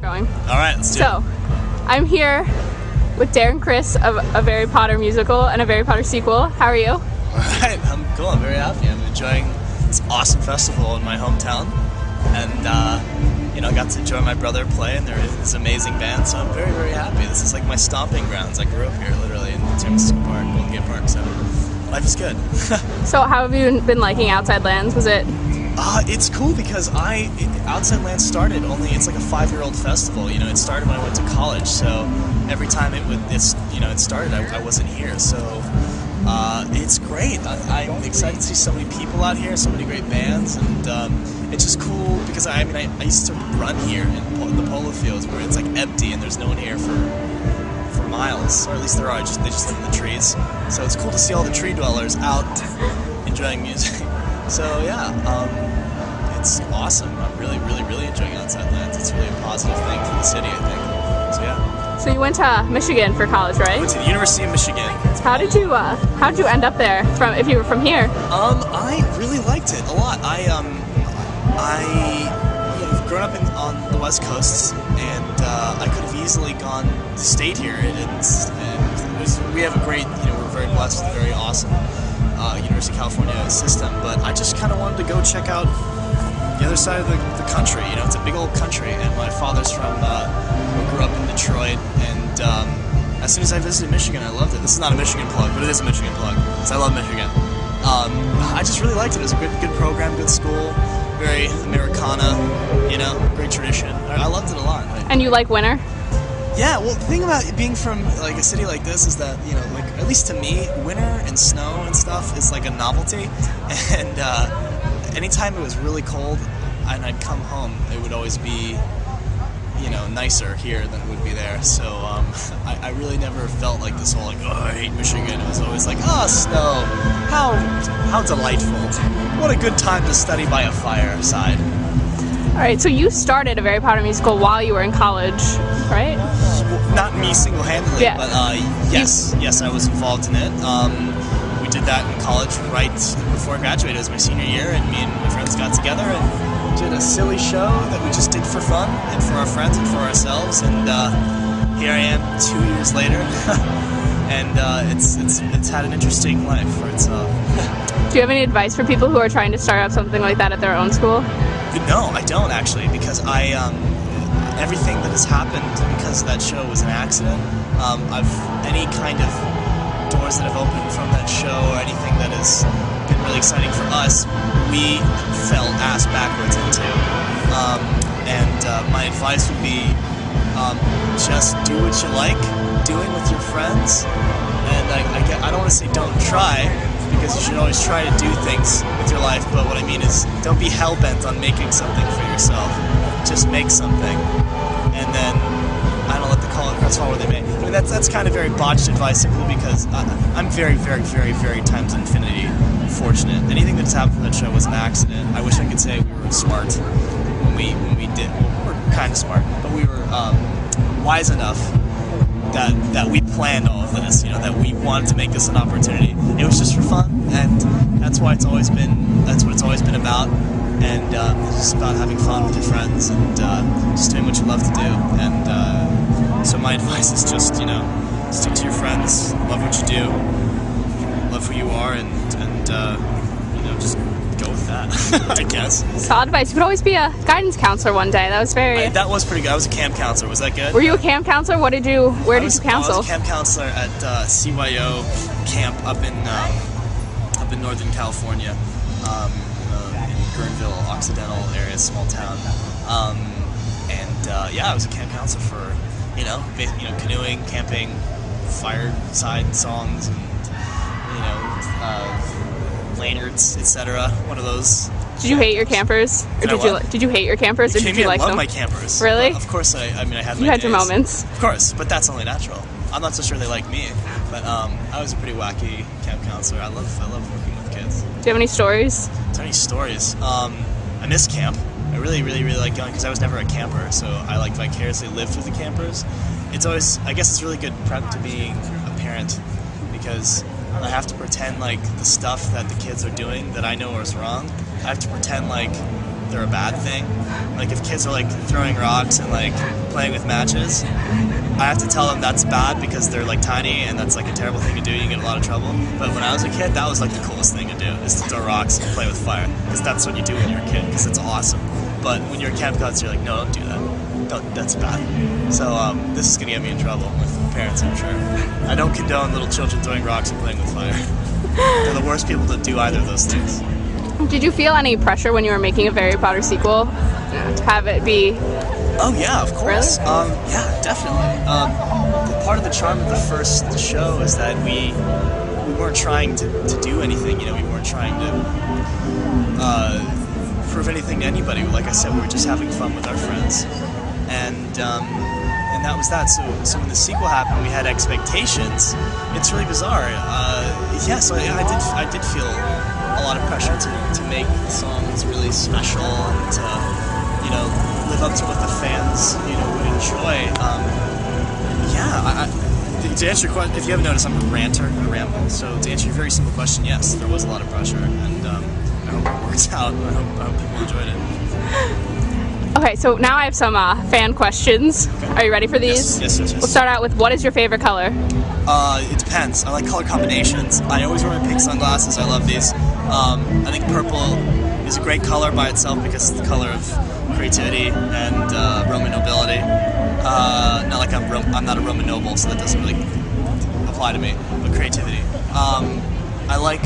Going. All right, let's do it. So, I'm here with Darren Criss of a Harry Potter musical and a Harry Potter sequel. How are you? All right, I'm cool. I'm very happy. I'm enjoying this awesome festival in my hometown, and you know, I got to join my brother play, and there is this amazing band. So I'm very, very happy. This is like my stomping grounds. I grew up here, literally, in San Francisco Park, Golden Gate Park. So life is good. So, how have you been liking Outside Lands? Was it? It's cool because Outside Lands started only, it's like a 5-year-old festival, you know, it started when I went to college, so every time it started, I wasn't here, so it's great. I'm excited to see so many people out here, so many great bands, and it's just cool because I used to run here in the polo fields where it's like empty and there's no one here for miles, or at least they just live in the trees, so it's cool to see all the tree dwellers out enjoying music. So yeah, it's awesome. I'm really, really, really enjoying Outside Lands. It's really a positive thing for the city, I think. So yeah. So you went to Michigan for college, right? I went to the University of Michigan. How did you end up there? If you were from here? I really liked it a lot. I've grown up on the West Coast, and I could have easily stayed here. We have a great, we're very blessed with a very awesome University of California system, but I just kind of wanted to go check out the other side of the country. You know, it's a big old country, and my father's from, grew up in Detroit, and as soon as I visited Michigan, I loved it. This is not a Michigan plug, but it is a Michigan plug, because I love Michigan. I just really liked it. It was a good program, good school, very Americana, you know, great tradition. I loved it a lot. And you like winter? Yeah, well, the thing about being from like a city like this is that, you know, like at least to me, winter and snow and stuff is like a novelty. And anytime it was really cold and I'd come home, it would always be, you know, nicer here than it would be there. So I really never felt like this whole like, oh, I hate Michigan. It was always like, oh, snow, how delightful. What a good time to study by a fireside. All right, so you started a Harry Potter musical while you were in college, right? Not me single-handedly, yeah. But yes, I was involved in it. We did that in college right before I graduated. It was my senior year, and me and my friends got together and did a silly show that we just did for fun and for our friends and for ourselves. And here I am 2 years later, and it's had an interesting life for itself. Do you have any advice for people who are trying to start up something like that at their own school? No, I don't actually, because everything that has happened because of that show was an accident. Any kind of doors that have opened from that show or anything that has been really exciting for us, we fell ass backwards into. My advice would be just do what you like doing with your friends. And I don't want to say don't try, because you should always try to do things with your life, but what I mean is don't be hell-bent on making something for yourself. Just make something, and then I don't let the cards fall where they may. I mean, that's kind of very botched advice, simply because I'm very, very, very, very times infinity fortunate. Anything that's happened from that show was an accident. I wish I could say we were smart when we did. Well, we were kind of smart, but we were wise enough that we planned all of this, you know, that we wanted to make this an opportunity. It was just for fun, and that's what it's always been about. And it's just about having fun with your friends and just doing what you love to do. And so my advice is just, you know, stick to your friends, love what you do, love who you are, and you know, just go with that, I guess. Solid advice. You could always be a guidance counselor one day. That was that was pretty good. I was a camp counselor. Was that good? Were you a camp counselor? Where did you counsel? I was a camp counselor at CYO camp up in Northern California, in Guerneville, Occidental area, small town. Yeah, I was a camp counselor for, you know, canoeing, camping, fireside songs, and lanyards, etc. One of those. Did you hate your campers? Or did you hate your campers, or did you like them? I love my campers. Really? Of course, I had my days. You had your moments. Of course, but that's only natural. I'm not so sure they like me, but I was a pretty wacky camp counselor. I love working with kids. Do you have any stories? Any stories? I miss camp. I really, really, really like going, because I was never a camper, so I like vicariously lived with the campers. It's always, I guess it's really good prep to being a parent, because I have to pretend like the stuff that the kids are doing that I know is wrong, I have to pretend like they're a bad thing. Like if kids are like throwing rocks and like playing with matches, I have to tell them that's bad because they're like tiny and that's like a terrible thing to do. You get a lot of trouble. But when I was a kid, that was like the coolest thing to do, is to throw rocks and play with fire, because that's what you do when you're a kid, because it's awesome. But when you're at Camp Cuts, you're like, no, don't do that. That's bad. So this is gonna get me in trouble with parents, I'm sure. I don't condone little children throwing rocks and playing with fire. They're the worst people to do either of those things. Did you feel any pressure when you were making a Harry Potter sequel to have it be? Oh yeah, of course. Really? Yeah, definitely. Part of the charm of the first show is that we weren't trying to do anything. You know, we weren't trying to prove anything to anybody. Like I said, we were just having fun with our friends, and that was that. So when the sequel happened, we had expectations. It's really bizarre. Yes, I did feel a lot of pressure to make the songs really special and to, you know, live up to what the fans, you know, would enjoy. To answer your question, if you haven't noticed, I'm a ranter, I ramble. So to answer your very simple question, yes, there was a lot of pressure, and I hope it works out. I hope people enjoyed it. Okay, so now I have some fan questions. Okay. Are you ready for these? Yes. We'll start out with, what is your favorite color? It depends. I like color combinations. I always wear my pink sunglasses. I love these. I think purple is a great color by itself because it's the color of creativity and Roman nobility. Not like I'm not a Roman noble, so that doesn't really apply to me, but creativity. I like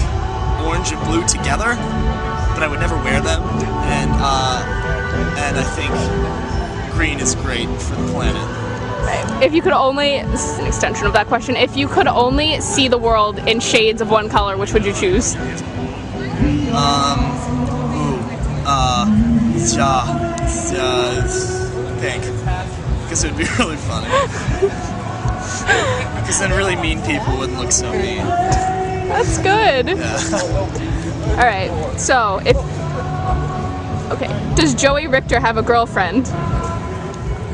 orange and blue together, but I would never wear them. And I think green is great for the planet. If you could only, this is an extension of that question, if you could only see the world in shades of one color, which would you choose? Pink. Because it would be really funny. Because then really mean people wouldn't look so mean. That's good. Yeah. Alright, so okay, does Joey Richter have a girlfriend?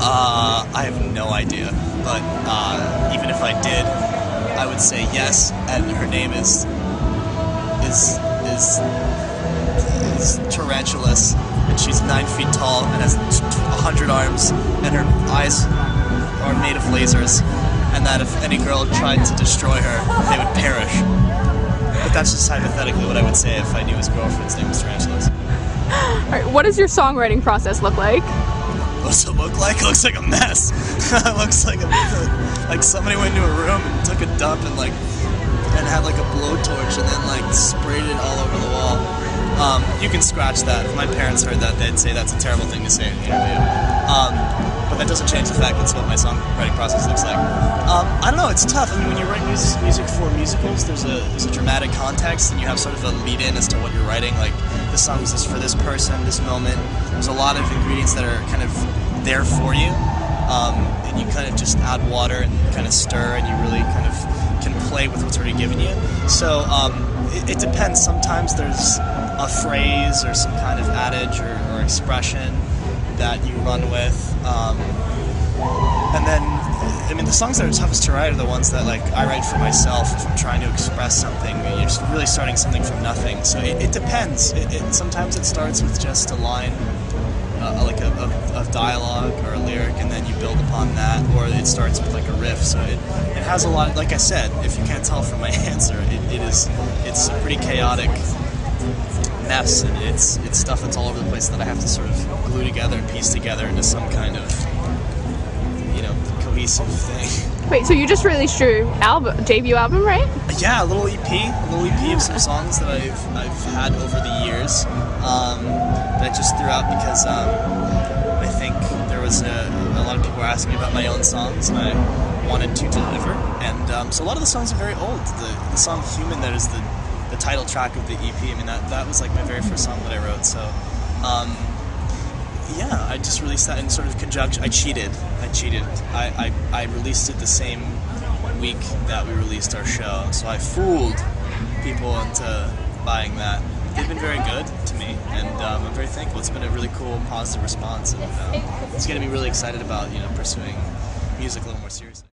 I have no idea, but even if I did, I would say yes, and her name is Tarantulas, and she's 9 feet tall and has 100 arms, and her eyes are made of lasers, and that if any girl tried to destroy her, they would perish. But that's just hypothetically what I would say if I knew his girlfriend's name was Tarantulas. Alright, what does your songwriting process look like? What does it look like? It looks like a mess. It looks like somebody went into a room and took a dump and had like a blowtorch and then like sprayed it all over the wall. You can scratch that. If my parents heard that, they'd say that's a terrible thing to say in the interview. But that doesn't change the fact that's what my songwriting process looks like. I don't know, it's tough. I mean, when you write music for musicals, there's a dramatic context, and you have sort of a lead-in as to what you're writing. Like, this song is just for this person, this moment. There's a lot of ingredients that are kind of there for you, and you kind of just add water and kind of stir, and you really kind of can play with what's already given you. So it depends. Sometimes there's a phrase or some kind of adage or expression that you run with, and then, I mean, the songs that are toughest to write are the ones that, like, I write for myself if I'm trying to express something. You're just really starting something from nothing, so it depends. Sometimes it starts with just a line, like of dialogue or a lyric, and then you build upon that, or it starts with like a riff. So it has a lot. Like I said, if you can't tell from my answer, it's a pretty chaotic mess, and it's stuff that's all over the place that I have to sort of glue together and piece together into some kind of, you know, cohesive thing. Wait, so you just released your debut album, right? Yeah, a little EP of some songs that I've had over the years, that I just threw out because I think there was a lot of people were asking me about my own songs, and I wanted to deliver. And so a lot of the songs are very old. The song "Human" that is the title track of the EP. I mean, that was like my very first song that I wrote. So yeah, I just released that in sort of conjunction. I cheated. I released it the same week that we released our show, so I fooled people into buying that. They've been very good to me, and I'm very thankful. It's been a really cool, positive response, and it's getting me really excited about, you know, pursuing music a little more seriously.